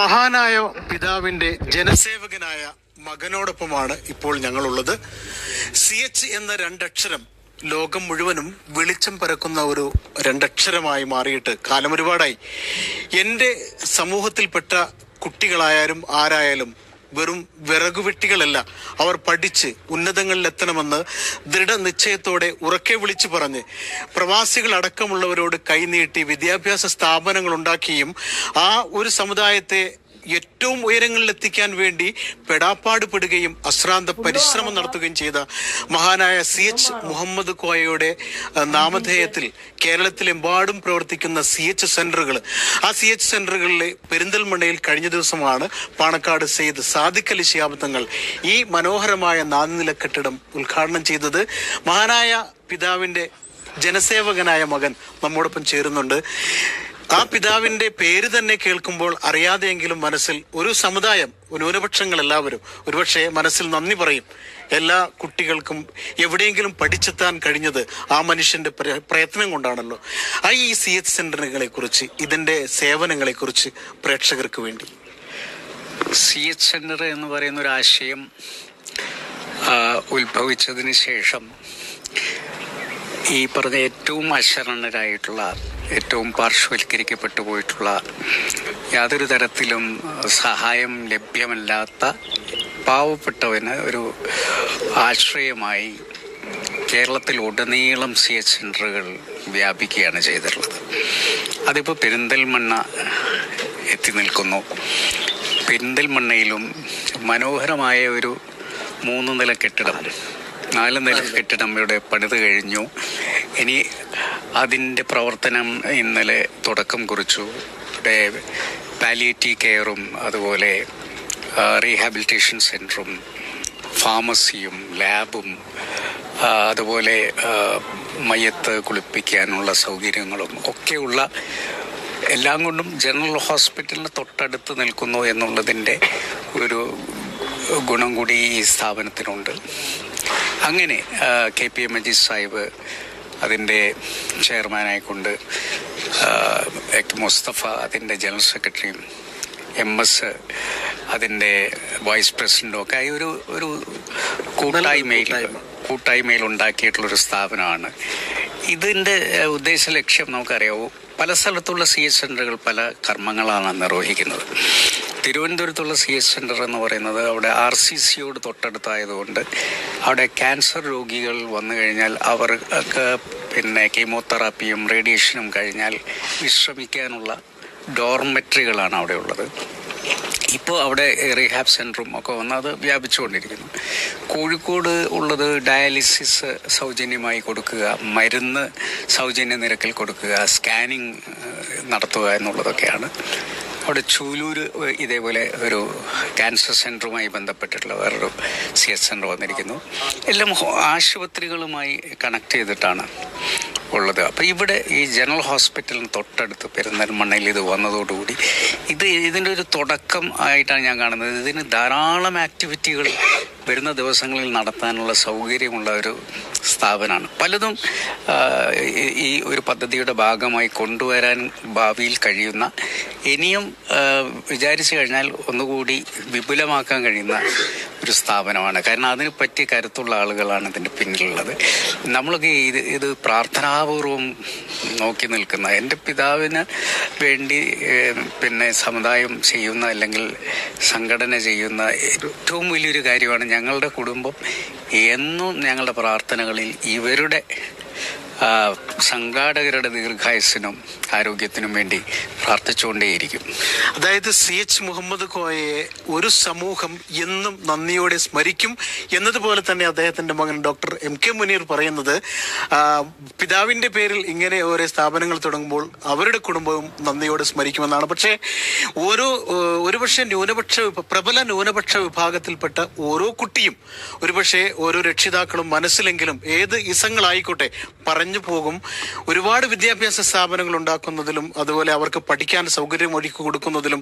മഹാനായ പിതാവിന്റെ ജനസേവകനായ മകനോടൊപ്പമാണ് ഇപ്പോൾ ഞങ്ങളുള്ളത്. CH എന്ന രണ്ടക്ഷരം ലോകം മുഴുവനും വെളിച്ചം പരക്കുന്ന ഒരു രണ്ടക്ഷരമായി മാറിയിട്ട് കാലം ഒരുപാടായി. എൻ്റെ സമൂഹത്തിൽപ്പെട്ട കുട്ടികളായാലും ആരായാലും വെറും വിറകുവെട്ടികളല്ല. അവർ പഠിച്ച് ഉന്നതങ്ങളിലെത്തണമെന്ന് ദൃഢനിശ്ചയത്തോടെ ഉറക്കെ വിളിച്ചു പറഞ്ഞ് പ്രവാസികളടക്കമുള്ളവരോട് കൈനീട്ടി വിദ്യാഭ്യാസ സ്ഥാപനങ്ങൾ ഉണ്ടാക്കിയും ആ ഒരു സമുദായത്തെ ഏറ്റവും ഉയരങ്ങളിലെത്തിക്കാൻ വേണ്ടി പെടാപ്പാട് പെടുകയും അശ്രാന്ത പരിശ്രമം നടത്തുകയും ചെയ്ത മഹാനായ CH മുഹമ്മദ് കോയയുടെ നാമധേയത്തിൽ കേരളത്തിലെമ്പാടും പ്രവർത്തിക്കുന്ന CH സെന്ററുകൾ, ആ CH സെന്ററുകളിലെ പെരിന്തൽമണ്ണയിൽ കഴിഞ്ഞ ദിവസമാണ് പാണക്കാട് സെയ്ദ് സാദിഖ് അലി ശിഹാബ് തങ്ങൾ ഈ മനോഹരമായ 4 നില കെട്ടിടം ഉദ്ഘാടനം ചെയ്തത്. മഹാനായ പിതാവിന്റെ ജനസേവകനായ മകൻ നമ്മോടൊപ്പം ചേരുന്നുണ്ട്. ആ പിതാവിന്റെ പേര് തന്നെ കേൾക്കുമ്പോൾ അറിയാതെയെങ്കിലും മനസ്സിൽ ഒരു സമുദായം, ന്യൂനപക്ഷങ്ങൾ എല്ലാവരും ഒരുപക്ഷെ മനസ്സിൽ നന്ദി പറയും. എല്ലാ കുട്ടികൾക്കും എവിടെയെങ്കിലും പഠിച്ചെത്താൻ കഴിഞ്ഞത് ആ മനുഷ്യന്റെ പ്രയത്നം കൊണ്ടാണല്ലോ. ഈ CH സെന്ററുകളെ കുറിച്ച്, ഇതിന്റെ സേവനങ്ങളെ കുറിച്ച് പ്രേക്ഷകർക്ക് വേണ്ടി. CH സെന്റർ എന്ന് പറയുന്ന ഒരു ആശയം ഉത്ഭവിച്ചതിന് ശേഷം ഈ പറഞ്ഞ ഏറ്റവും അശരണരായിട്ടുള്ള, ഏറ്റവും പാർശ്വവൽക്കരിക്കപ്പെട്ടു പോയിട്ടുള്ള, യാതൊരു തരത്തിലും സഹായം ലഭ്യമല്ലാത്ത പാവപ്പെട്ടവന് ഒരു ആശ്രയമായി കേരളത്തിൽ ഉടനീളം CH സെന്ററുകൾ വ്യാപിക്കുകയാണ് ചെയ്തിട്ടുള്ളത്. അതിപ്പോൾ പെരിന്തൽമണ്ണ എത്തി നിൽക്കുന്നു. പെരിന്തൽമണ്ണയിലും മനോഹരമായ ഒരു 3 നില കെട്ടിടം, 4 നില കെട്ടിടം ഇവിടെ പണിത് കഴിഞ്ഞു. ഇനി അതിൻ്റെ പ്രവർത്തനം ഇന്നലെ തുടക്കം കുറിച്ചു. ഇവിടെ പാലിയേറ്റീവ് കെയറും അതുപോലെ റീഹാബിലിറ്റേഷൻ സെൻറ്ററും ഫാർമസിയും ലാബും അതുപോലെ മയ്യത്ത് കുളിപ്പിക്കാനുള്ള സൗകര്യങ്ങളും ഒക്കെയുള്ള എല്ലാം കൊണ്ടും ജനറൽ ഹോസ്പിറ്റലിന് തൊട്ടടുത്ത് നിൽക്കുന്നു എന്നുള്ളതിൻ്റെ ഒരു ഗുണം കൂടി ഈ സ്ഥാപനത്തിനുണ്ട്. അങ്ങനെ KPA മജീദ് സാഹിബ് അതിൻ്റെ ചെയർമാനായിക്കൊണ്ട്, മുസ്തഫ അതിൻ്റെ ജനറൽ സെക്രട്ടറിയും, MS അതിൻ്റെ വൈസ് പ്രസിഡന്റും ഒക്കെ ആയി ഒരു കൂട്ടായ്മയിൽ ഉണ്ടാക്കിയിട്ടുള്ളൊരു സ്ഥാപനമാണ്. ഇതിൻ്റെ ഉദ്ദേശ ലക്ഷ്യം നമുക്കറിയാവൂ. പല സ്ഥലത്തുള്ള CH സെന്ററുകൾ പല കർമ്മങ്ങളാണ് നിർവഹിക്കുന്നത്. തിരുവനന്തപുരത്തുള്ള CH സെന്റർ എന്ന് പറയുന്നത് അവിടെ RCCയോട് തൊട്ടടുത്തായതുകൊണ്ട് അവിടെ ക്യാൻസർ രോഗികൾ വന്നു കഴിഞ്ഞാൽ അവർക്ക് കീമോതെറാപ്പിയും റേഡിയേഷനും കഴിഞ്ഞാൽ വിശ്രമിക്കാനുള്ള ഡോർമെട്രികളാണ് അവിടെ ഉള്ളത്. ഇപ്പോൾ അവിടെ റീഹാബ് സെൻറ്ററും ഒക്കെ വന്ന് അത് വ്യാപിച്ചുകൊണ്ടിരിക്കുന്നു. കോഴിക്കോട് ഉള്ളത് ഡയാലിസിസ് സൗജന്യമായി കൊടുക്കുക, മരുന്ന് സൗജന്യ നിരക്കിൽ കൊടുക്കുക, സ്കാനിങ് നടത്തുക എന്നുള്ളതൊക്കെയാണ്. അവിടെ ചൂലൂര് ഇതേപോലെ ഒരു ക്യാൻസർ സെൻറ്ററുമായി ബന്ധപ്പെട്ടിട്ടുള്ള വേറൊരു CH സെൻറ്റർ വന്നിരിക്കുന്നു. എല്ലാം ആശുപത്രികളുമായി കണക്ട് ചെയ്തിട്ടാണ് ഉള്ളത്. അപ്പോൾ ഇവിടെ ഈ ജനറൽ ഹോസ്പിറ്റലിന് തൊട്ടടുത്ത് പെരിന്തൽമണ്ണയിൽ ഇത് വന്നതോടുകൂടി ഇതിൻ്റെ ഒരു തുടക്കം ആയിട്ടാണ് ഞാൻ കാണുന്നത്. ഇതിന് ധാരാളം ആക്ടിവിറ്റികൾ വരുന്ന ദിവസങ്ങളിൽ നടത്താനുള്ള സൗകര്യമുള്ള ഒരു സ്ഥാപനമാണ്. പലതും ഈ ഒരു പദ്ധതിയുടെ ഭാഗമായി കൊണ്ടുവരാൻ ഭാവിയിൽ കഴിയുന്ന, ഇനിയും വിചാരിച്ചു കഴിഞ്ഞാൽ ഒന്നുകൂടി വിപുലമാക്കാൻ കഴിയുന്ന ഒരു സ്ഥാപനമാണ്. കാരണം അതിന് പറ്റിയ കരുത്തുള്ള ആളുകളാണ് ഇതിൻ്റെ പിന്നിലുള്ളത്. നമ്മളൊക്കെ ഇത് പ്രാർത്ഥനാപൂർവം നോക്കി നിൽക്കുന്ന, എൻ്റെ പിതാവിന് വേണ്ടി സമുദായം ചെയ്യുന്ന അല്ലെങ്കിൽ സംഘടന ചെയ്യുന്ന ഏറ്റവും വലിയൊരു കാര്യമാണ്. ഞങ്ങളുടെ കുടുംബം എന്നും ഞങ്ങളുടെ പ്രാർത്ഥനകളിൽ ഇവരുടെ സംഘാടകരുടെ ദീർഘായുസ്സിനും ആരോഗ്യത്തിനും വേണ്ടി പ്രാർത്ഥിച്ചുകൊണ്ടേയിരിക്കും. അതായത് CH മുഹമ്മദ് കോയയെ ഒരു സമൂഹം എന്നും നന്ദിയോടെ സ്മരിക്കും എന്നതുപോലെ തന്നെ അദ്ദേഹത്തിന്റെ മകൻ ഡോക്ടർ MK മുനീർ പറയുന്നത്, പിതാവിന്റെ പേരിൽ ഇങ്ങനെ ഓരോ സ്ഥാപനങ്ങൾ തുടങ്ങുമ്പോൾ അവരുടെ കുടുംബവും നന്ദിയോടെ സ്മരിക്കുമെന്നാണ്. പക്ഷേ ഒരുപക്ഷെ പ്രബല ന്യൂനപക്ഷ വിഭാഗത്തിൽപ്പെട്ട ഓരോ കുട്ടിയും, ഒരുപക്ഷെ ഓരോ രക്ഷിതാക്കളും മനസ്സിലെങ്കിലും ഏത് ഇസങ്ങളായിക്കോട്ടെ പറഞ്ഞു പോകും. ഒരുപാട് വിദ്യാഭ്യാസ സ്ഥാപനങ്ങൾ ഉണ്ടാക്കുന്നതിലും അതുപോലെ അവർക്ക് പഠിക്കാൻ സൗകര്യം ഒരുക്കി കൊടുക്കുന്നതിലും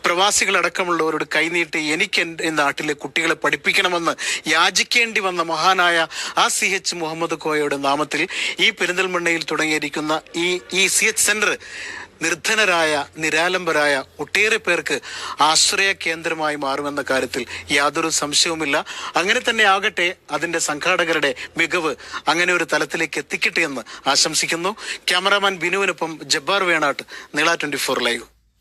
പ്രവാസികളടക്കമുള്ളവരോട് കൈനീട്ടി എനിക്ക് എൻ്റെ നാട്ടിലെ കുട്ടികളെ പഠിപ്പിക്കണമെന്ന് യാചിക്കേണ്ടി വന്ന മഹാനായ ആ CH മുഹമ്മദ് കോയയുടെ നാമത്തിൽ ഈ പെരിന്തൽമണ്ണയിൽ തുടങ്ങിയിരിക്കുന്ന ഈ CH സെന്റർ നിർധനരായ നിരാലംബരായ ഒട്ടേറെ പേർക്ക് ആശ്രയ കേന്ദ്രമായി മാറുമെന്ന കാര്യത്തിൽ യാതൊരു സംശയവുമില്ല. അങ്ങനെ തന്നെ ആകട്ടെ, അതിന്റെ സംഘാടകരുടെ മികവ് അങ്ങനെ ഒരു തലത്തിലേക്ക് എത്തിക്കട്ടെ എന്ന് ആശംസിക്കുന്നു. ക്യാമറാമാൻ ബിനുവിനൊപ്പം ജബ്ബാർ വേണാട്ട്, നീള 24 ലൈവ്.